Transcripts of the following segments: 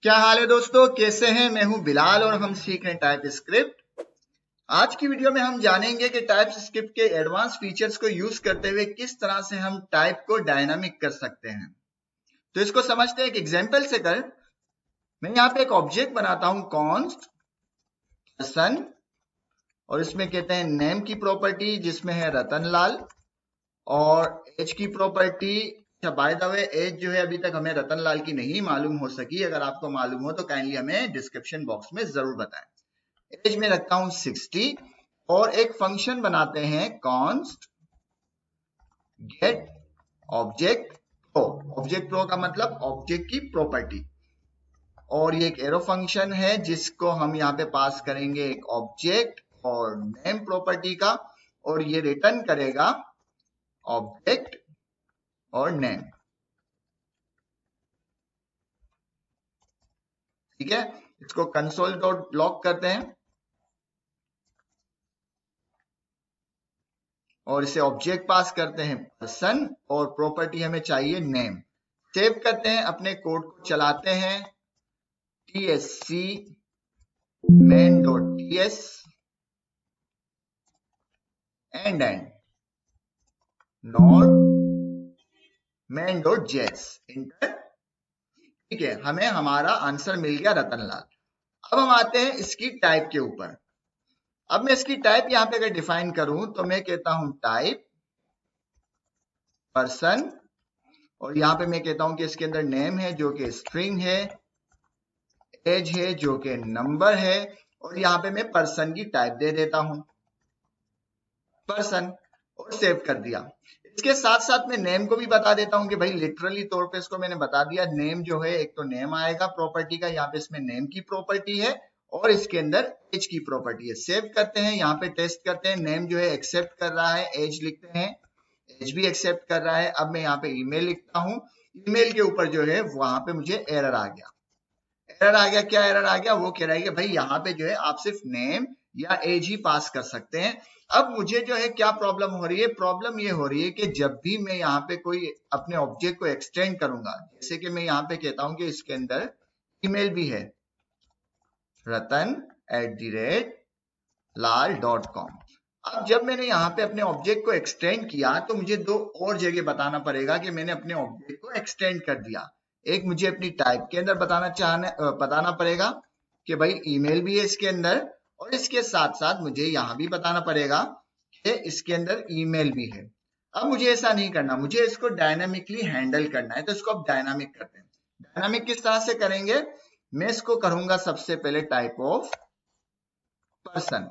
क्या हाल है दोस्तों, कैसे हैं? मैं हूं बिलाल और हम सीख रहे हैं टाइप स्क्रिप्ट। आज की वीडियो में हम जानेंगे कि टाइप स्क्रिप्ट के एडवांस फीचर्स को यूज करते हुए किस तरह से हम टाइप को डायनामिक कर सकते हैं। तो इसको समझते हैं एक एग्जांपल से कर। मैं यहाँ पे एक ऑब्जेक्ट बनाता हूं कॉन्स्ट पर्सन, और इसमें कहते हैं नेम की प्रॉपर्टी जिसमें है रतन लाल, और एज की प्रॉपर्टी। अच्छा, बाय द वे एज जो है अभी तक हमें रतन लाल की नहीं मालूम हो सकी। अगर आपको मालूम हो तो काइंडली हमें डिस्क्रिप्शन बॉक्स में जरूर बताएं। एज में रखता हूं 60, और एक फंक्शन बनाते हैं const get object pro. Object pro का मतलब ऑब्जेक्ट की प्रॉपर्टी, और ये एक एरो फंक्शन है जिसको हम यहाँ पे पास करेंगे एक ऑब्जेक्ट और नेम प्रॉपर्टी का, और ये रिटर्न करेगा ऑब्जेक्ट और नेम। ठीक है, इसको कंसोल डॉट लॉग करते हैं और इसे ऑब्जेक्ट पास करते हैं पर्सन, और प्रॉपर्टी हमें चाहिए नेम। सेव करते हैं, अपने कोड को चलाते हैं tsc main.ts and not main.js inter. ठीक है, हमें हमारा आंसर मिल गया रतनलाल। अब हम आते हैं इसकी टाइप के ऊपर। अब मैं इसकी टाइप यहाँ पे अगर डिफाइन करूं तो मैं कहता हूं टाइप पर्सन, और यहाँ पे मैं कहता हूं कि इसके अंदर नेम है जो कि स्ट्रिंग है, एज है जो कि नंबर है, और यहाँ पे मैं पर्सन की टाइप दे देता हूं पर्सन, और सेव कर दिया। इसके साथ साथ मैं नेम को भी बता देता हूं कि भाई लिटरली तौर पे इसको मैंने बता दिया। नेम जो है, एक तो नेम आएगा प्रॉपर्टी का, यहाँ पे इसमें नेम की प्रॉपर्टी है और इसके अंदर एज की प्रॉपर्टी है। सेव करते हैं, यहाँ पे टेस्ट करते हैं। नेम जो है एक्सेप्ट कर रहा है, एज लिखते हैं, एज भी एक्सेप्ट कर रहा है। अब मैं यहाँ पे ईमेल लिखता हूँ, ईमेल के ऊपर जो है वहां पे मुझे एरर आ गया। एरर आ गया, क्या एरर आ गया? वो कह रहा है कि भाई यहाँ पे जो है आप सिर्फ नेम या एज ही पास कर सकते हैं। अब मुझे जो है क्या प्रॉब्लम हो रही है? प्रॉब्लम ये हो रही है कि जब भी मैं यहाँ पे कोई अपने ऑब्जेक्ट को एक्सटेंड करूंगा, जैसे कि मैं यहाँ पे कहता हूं कि इसके अंदर ईमेल भी है ratan@lal.com। अब जब मैंने यहाँ पे अपने ऑब्जेक्ट को एक्सटेंड किया तो मुझे दो और जगह बताना पड़ेगा कि मैंने अपने ऑब्जेक्ट को एक्सटेंड कर दिया। एक मुझे अपनी टाइप के अंदर बताना पड़ेगा कि भाई ईमेल भी है इसके अंदर, और इसके साथ साथ मुझे यहाँ भी बताना पड़ेगा कि इसके अंदर ईमेल भी है। अब मुझे ऐसा नहीं करना, मुझे इसको डायनामिकली हैंडल करना है। तो इसको अब डायनामिक करते हैं। डायनामिक किस तरह से करेंगे? मैं इसको करूंगा सबसे पहले टाइप ऑफ पर्सन।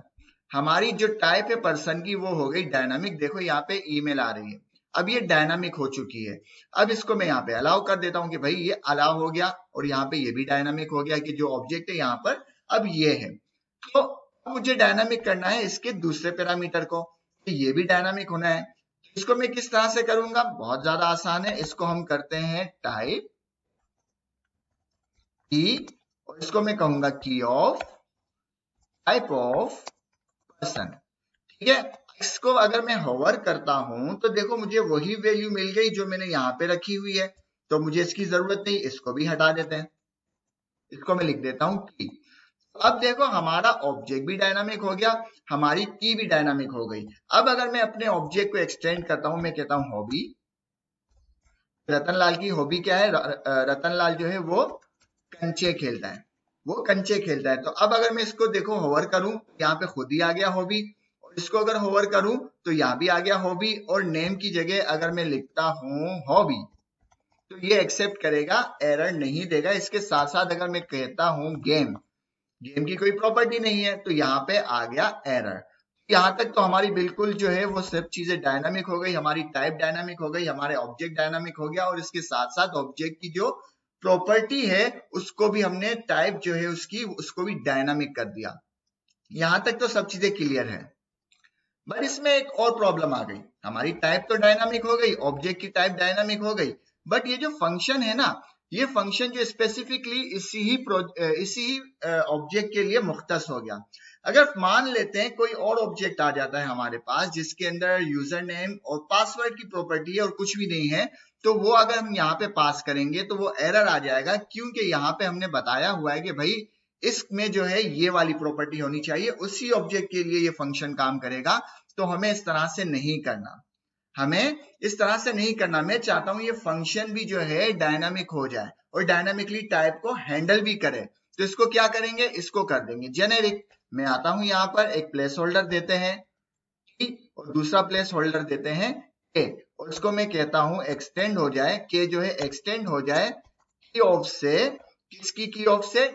हमारी जो टाइप है पर्सन की वो हो गई डायनामिक। देखो यहाँ पे ईमेल आ रही है, अब ये डायनामिक हो चुकी है। अब इसको मैं यहाँ पे अलाउ कर देता हूँ कि भाई ये अलाउ हो गया, और यहाँ पे ये भी डायनामिक हो गया कि जो ऑब्जेक्ट है यहाँ पर अब ये है। तो मुझे डायनामिक करना है इसके दूसरे पैरामीटर को, तो ये भी डायनामिक होना है। इसको मैं किस तरह से करूंगा? बहुत ज्यादा आसान है। इसको हम करते हैं टाइप की, और इसको मैं कहूंगा की ऑफ टाइप ऑफ पर्सन। ठीक है, इसको अगर मैं होवर करता हूं तो देखो मुझे वही वैल्यू मिल गई जो मैंने यहाँ पे रखी हुई है, तो मुझे इसकी जरूरत नहीं। इसको भी हटा देते हैं, इसको मैं लिख देता हूं की। अब देखो हमारा ऑब्जेक्ट भी डायनामिक हो गया, हमारी की भी डायनामिक हो गई। अब अगर मैं अपने ऑब्जेक्ट को एक्सटेंड करता हूं, मैं कहता हूं हॉबी। रतनलाल की हॉबी क्या है? रतनलाल जो है वो कंचे खेलता है, वो कंचे खेलता है। तो अब अगर मैं इसको देखो होवर करूं, यहाँ पे खुद ही आ गया हॉबी, और इसको अगर होवर करूं तो यहाँ भी आ गया हॉबी, और नेम की जगह अगर मैं लिखता हूं हॉबी तो ये एक्सेप्ट करेगा, एरर नहीं देगा। इसके साथ साथ अगर मैं कहता हूं गेम, गेम की कोई प्रॉपर्टी नहीं है, तो यहाँ पे आ गया एरर। यहाँ तक तो हमारी बिल्कुल जो है वो सब चीजें डायनामिक हो गई, हमारी टाइप डायनामिक हो गई, हमारे ऑब्जेक्ट डायनामिक हो गया, और इसके साथ साथ ऑब्जेक्ट की जो प्रॉपर्टी है उसको भी हमने टाइप जो है उसकी उसको भी डायनामिक कर दिया। यहाँ तक तो सब चीजें क्लियर है। बट इसमें एक और प्रॉब्लम आ गई। हमारी टाइप तो डायनामिक हो गई, ऑब्जेक्ट की टाइप डायनामिक हो गई, बट ये जो फंक्शन है ना, ये फंक्शन जो स्पेसिफिकली इसी ही ऑब्जेक्ट के लिए मुख्तस हो गया। अगर मान लेते हैं कोई और ऑब्जेक्ट आ जाता है हमारे पास जिसके अंदर यूजर नेम और पासवर्ड की प्रॉपर्टी है और कुछ भी नहीं है, तो वो अगर हम यहाँ पे पास करेंगे तो वो एरर आ जाएगा, क्योंकि यहाँ पे हमने बताया हुआ है कि भाई इसमें जो है ये वाली प्रॉपर्टी होनी चाहिए, उसी ऑब्जेक्ट के लिए ये फंक्शन काम करेगा। तो हमें इस तरह से नहीं करना, हमें इस तरह से नहीं करना। मैं चाहता हूं ये फंक्शन भी जो है डायनामिक हो जाए और डायनामिकली टाइप को हैंडल भी करे। तो इसको क्या करेंगे, इसको कर देंगे जेनेरिक। मैं आता हूं यहाँ पर, एक प्लेस होल्डर देते हैं और दूसरा प्लेस होल्डर देते हैं के, और इसको मैं कहता हूं एक्सटेंड हो जाए, के जो है एक्सटेंड हो जाए की ऑफ से, किसकी की ऑफ से,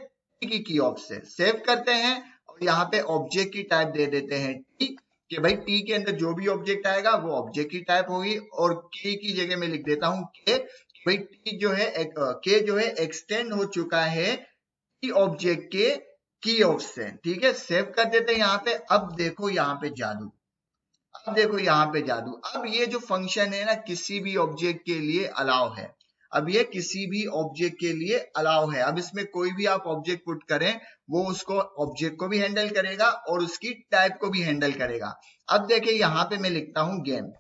टी की ऑफ से। सेव करते हैं और यहाँ पे ऑब्जेक्ट की टाइप दे देते हैं टी, कि भाई टी के अंदर जो भी ऑब्जेक्ट आएगा वो ऑब्जेक्ट की टाइप होगी, और की जगह में लिख देता हूं के, भाई टी जो है के जो है एक्सटेंड हो चुका है की ऑब्जेक्ट के की ऑफ से। ठीक है, सेव कर देते हैं यहाँ पे। अब देखो यहाँ पे जादू, अब देखो यहाँ पे जादू। अब ये जो फंक्शन है ना किसी भी ऑब्जेक्ट के लिए अलाउ है, अब ये किसी भी ऑब्जेक्ट के लिए अलाउ है। अब इसमें कोई भी आप ऑब्जेक्ट पुट करें वो उसको ऑब्जेक्ट को भी हैंडल करेगा और उसकी टाइप को भी हैंडल करेगा। अब देखिए यहाँ पे मैं लिखता हूं गेम,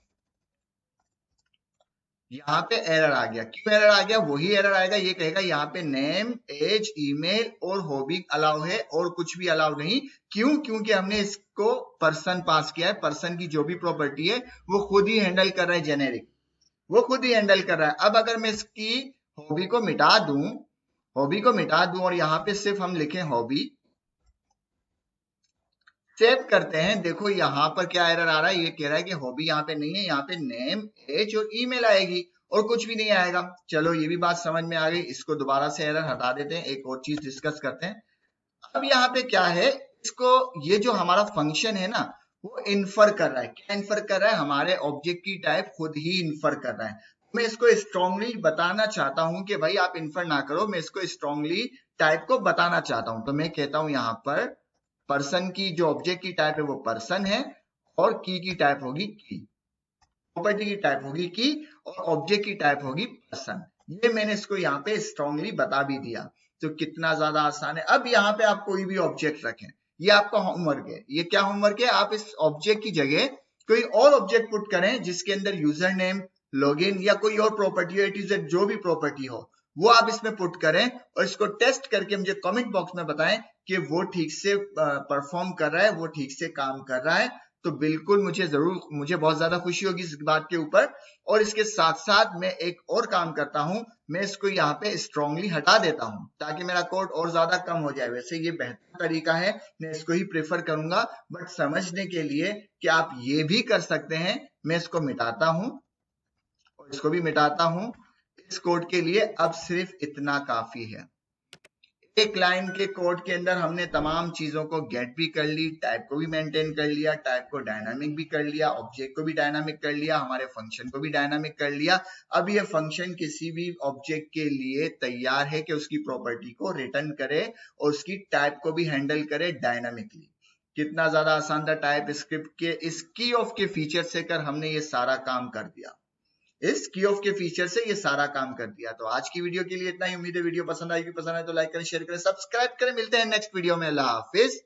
यहाँ पे एरर आ गया। क्यों एरर आ गया, वही एरर आएगा, ये कहेगा यहाँ पे नेम, एज, ईमेल और हॉबी अलाउ है और कुछ भी अलाउ नहीं। क्यों, क्योंकि हमने इसको पर्सन पास किया है, पर्सन की जो भी प्रॉपर्टी है वो खुद ही हैंडल कर रहा है, जेनेरिक वो खुद ही हैंडल कर रहा है। अब अगर मैं इसकी हॉबी को मिटा दूं, हॉबी को मिटा दूं और यहाँ पे सिर्फ हम लिखें हॉबी, सेव करते हैं, देखो यहाँ पर क्या एरर आ रहा है, ये कह रहा है कि हॉबी यहाँ पे नहीं है, यहाँ पे नेम, एज और ईमेल आएगी और कुछ भी नहीं आएगा। चलो ये भी बात समझ में आ गई, इसको दोबारा से एरर हटा देते हैं, एक और चीज डिस्कस करते हैं। अब यहाँ पे क्या है, इसको ये जो हमारा फंक्शन है ना वो इन्फर कर रहा है। क्या इन्फर कर रहा है, हमारे ऑब्जेक्ट की टाइप खुद ही इन्फर कर रहा है। मैं इसको स्ट्रांगली बताना चाहता हूं कि भाई आप इन्फर ना करो, मैं इसको स्ट्रांगली टाइप को बताना चाहता हूं। तो मैं कहता हूं यहाँ पर पर्सन की जो ऑब्जेक्ट की टाइप है वो पर्सन है और की टाइप होगी की, प्रॉपर्टी की टाइप होगी की और ऑब्जेक्ट की टाइप होगी पर्सन। ये मैंने इसको यहाँ पे स्ट्रांगली बता भी दिया। तो कितना ज्यादा आसान है। अब यहाँ पे आप कोई भी ऑब्जेक्ट रखें, ये आपका होमवर्क है। ये क्या होमवर्क है, आप इस ऑब्जेक्ट की जगह कोई और ऑब्जेक्ट पुट करें जिसके अंदर यूजर नेम, लॉगिन या कोई और प्रॉपर्टी हो, A to Z जो भी प्रॉपर्टी हो वो आप इसमें पुट करें और इसको टेस्ट करके मुझे कमेंट बॉक्स में बताएं कि वो ठीक से परफॉर्म कर रहा है, वो ठीक से काम कर रहा है। तो बिल्कुल मुझे बहुत ज्यादा खुशी होगी इस बात के ऊपर। और इसके साथ साथ मैं एक और काम करता हूं, मैं इसको यहाँ पे स्ट्रांगली हटा देता हूं ताकि मेरा कोड और ज्यादा कम हो जाए। वैसे ये बेहतर तरीका है, मैं इसको ही प्रेफर करूंगा, बट समझने के लिए कि आप ये भी कर सकते हैं, मैं इसको मिटाता हूं और इसको भी मिटाता हूं। इस कोड के लिए अब सिर्फ इतना काफी है। एक लाइन के कोड के अंदर हमने तमाम चीजों को गेट भी कर ली, टाइप को भी मेंटेन कर लिया, टाइप को डायनामिक भी कर लिया, ऑब्जेक्ट को भी डायनामिक कर लिया, हमारे फंक्शन को भी डायनामिक कर लिया। अब ये फंक्शन किसी भी ऑब्जेक्ट के लिए तैयार है कि उसकी प्रॉपर्टी को रिटर्न करे और उसकी टाइप को भी हैंडल करे डायनामिकली। कितना ज्यादा आसान था टाइप स्क्रिप्ट के इस की ऑफ के फीचर से कर हमने ये सारा काम कर दिया। इस की ऑफ के फीचर से ये सारा काम कर दिया। तो आज की वीडियो के लिए इतना ही। उम्मीद है वीडियो पसंद आएगी, पसंद आए तो लाइक करें, शेयर करें, सब्सक्राइब करें। मिलते हैं नेक्स्ट वीडियो में। अल्लाह हाफिज।